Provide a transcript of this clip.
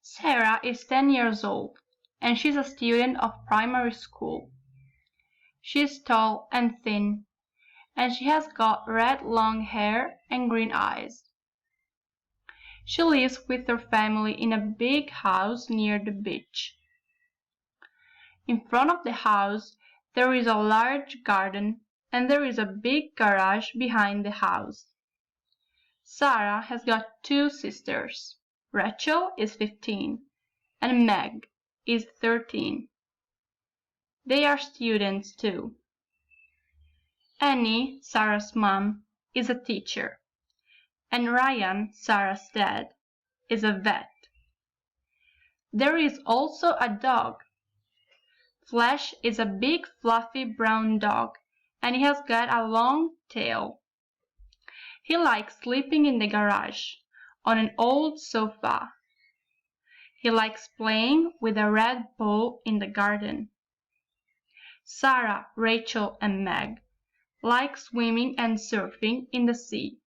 Sarah is 10 years old, and she's a student of primary school. She's tall and thin, and she has got red long hair and green eyes. She lives with her family in a big house near the beach. In front of the house there is a large garden, and there is a big garage behind the house. Sarah has got 2 sisters. Rachel is 15 and Meg is 13. They are students too. Annie, Sarah's mom, is a teacher, and Ryan, Sarah's dad, is a vet. There is also a dog. Flash is a big fluffy brown dog, and he has got a long tail. He likes sleeping in the garage, on an old sofa. He likes playing with a red ball in the garden. Sarah, Rachel, and Meg like swimming and surfing in the sea.